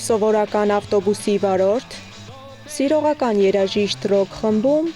Սովորական ավտոբուսի վարորդ, սիրողական երաժիշտ ռոք խմբում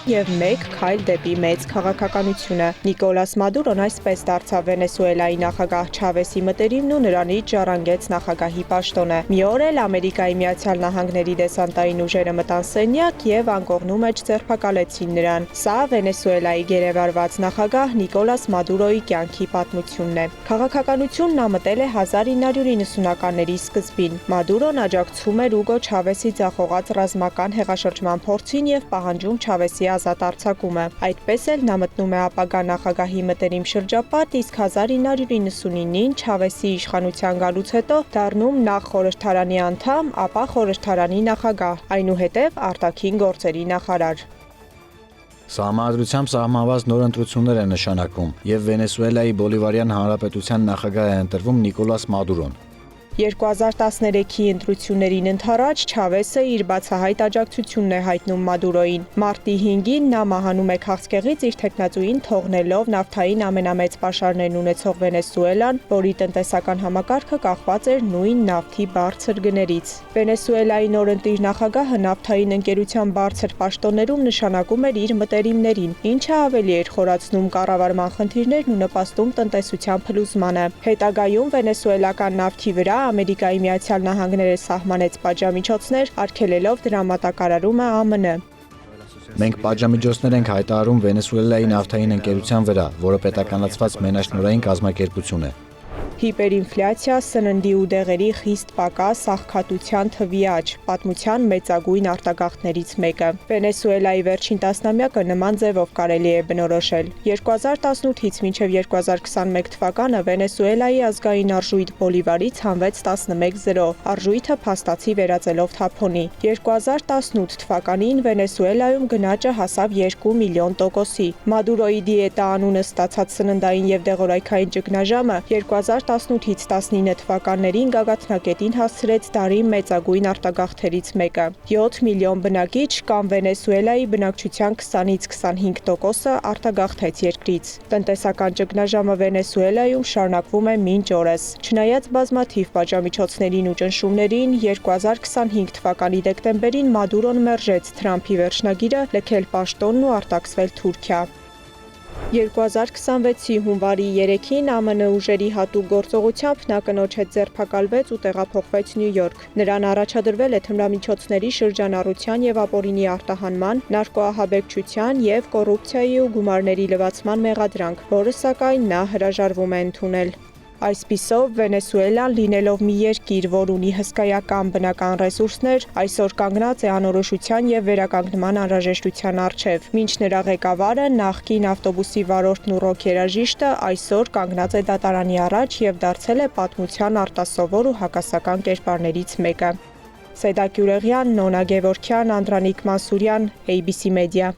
և մեկ քայլ դեպի մեծ քաղաքականությունը։ Նիկոլաս Մադուրոն այսպես դարձավ Վենեսուելայի նախագահ Չավեսի մտերիմն ու նրանից ժառանգեց նախագահի պաշտոնը։ Մի օր էլ Ամերիկայի Միացյալ Նահանգների դեսանտային ուժերը մտան սենյակ և անկողնու մեջ ձերբակալեցին նրան։ Սա Վենեսուելայի գերեվարված նախագահ Նիկոլաս Մադուրոյի կյանքի պատմությունն է։ Քաղաքականություն նա մտել է 1990-ականների սկզբին։ Մադուրոն աջակցում էր Ուգո Չավեսի ձախողած ռազմական հեղաշրջման փորձին և պահանջում Չավեսի ազատ արձակումը։ Այդպես էլ նա մտնում է ապագա նախագահի մտերիմ շրջապատ, իսկ 1999-ին Չավեսի իշխանության գալուց հետո դառնում նախ խորհրդարանի անդամ, ապա խորհրդարանի նախագահ, այնուհետև արտաքին գործերի նախարար։ Սահմանադրությամբ սահմանված նոր ընտրություններ են նշանակվում, և Վենեսուելայի Բոլիվարյան Հանրապետության նախագահ է ընտրվում Նիկոլաս Մադուրոն։ 2013-ի ընտրություններին ընդառաջ Չավեսը իր բացահայտ աջակցությունն է հայտնում Մադուրոյին։ Մարտի 5-ին նա մահանում է քաղցկեղից իր թեկնածուին թողնելով նավթային ամենամեծ պաշարներն ունեցող Վենեսուելան, որի տնտեսական համակարգը կախված էր նույն նավթի բարձր գներից։ Վենեսուելայի նորընտիր նախագահը նավթային ընկերության բարձր պաշտոններում նշանակում էր իր մտերիմներին, ինչը ավելի էր խորացնում կառավարման խնդիրներն ու նպաստում տնտեսության փլուզմանը։ Հետագայում վենեսուելական նավթի վրա Ամերիկայի Միացյալ Նահանգները սահմանեց պատժամիջոցներ, արգելելով դրա մատակարարումը ԱՄՆ։ Մենք պատժամիջոցներ ենք հայտարարում Վենեսուելայի նավթային ընկերության վրա, որը պետականացված մենաշնորհային կազմակերպություն է։ Հիպերինֆլյացիա, սննդի ու դեղերի խիստ պակաս, աղքատության թվի աճ, պատմության մեծագույն արտագաղթներից մեկը։ Վենեսուելայի վերջին տասնամյակը նման ձևով կարելի է բնորոշել։ 2018-ից մինչև 2021 թվականը Վենեսուելայի ազգային արժույթ բոլիվարից հանվեց 11-0, արժույթը փաստացի վերածելով թափոնի։ 2018 թվականին Վենեսուելայում գնաճը հասավ 2 միլիոն տոկոսի։ Մադուրոյի դիետա անունը ստացած սննդային և դեղորայքային ճգնաժամը 2018-ից 19 թվականներին գագաթնակետին հասցրեց դարի մեծագույն արտագաղթերից մեկը։ 7 միլիոն բնակիչ կամ Վենեսուելայի բնակչության 20-ից 25%-ը արտագաղթեց երկրից։ Տնտեսական ճգնաժամը Վենեսուելայում շարունակվում է մինչ օրս։ Չնայած բազմաթիվ պատժամիջոցներին ու ճնշումներին, 2025 թվականի դեկտեմբերին Մադուրոն մերժեց Թրամփի վերջնագիրը լքել պաշտոնն ու արտաքսվել Թուրքիա։ 2026-ի հունվարի 3-ին ԱՄՆ ուժերի հատուկ գործողությամբ նա կնոջ հետ ձերբակալվեց ու տեղափոխվեց Նյու Յորք։ Նրան առաջադրվել է թմրամիջոցների շրջանառության և ապօրինի արտահանման, նարկոահաբեկչության և կոռուպցիայի ու գումարների լվացման մեղադրանք, որը սակայն նա հրաժարվում է ընդունել։ Այսպիսով, Վենեսուելան լինելով մի երկիր, որ ունի հսկայական բնական ռեսուրսներ, այսօր կանգնած է անորոշության և վերականգնման անհրաժեշտության առջև։ Մինչ նրա ղեկավարը, նախկին ավտոբուսի վարորդն ու ռոք երաժիշտը, այսօր կանգնած է դատարանի առաջ և դարձել է պատմության արտասովոր ու հակասական կերպարներից մեկը։ Սեդա Գյուրեղյան, Նոնա Գևորգյան, Անդրանիկ Մանսուրյան, ABC Media։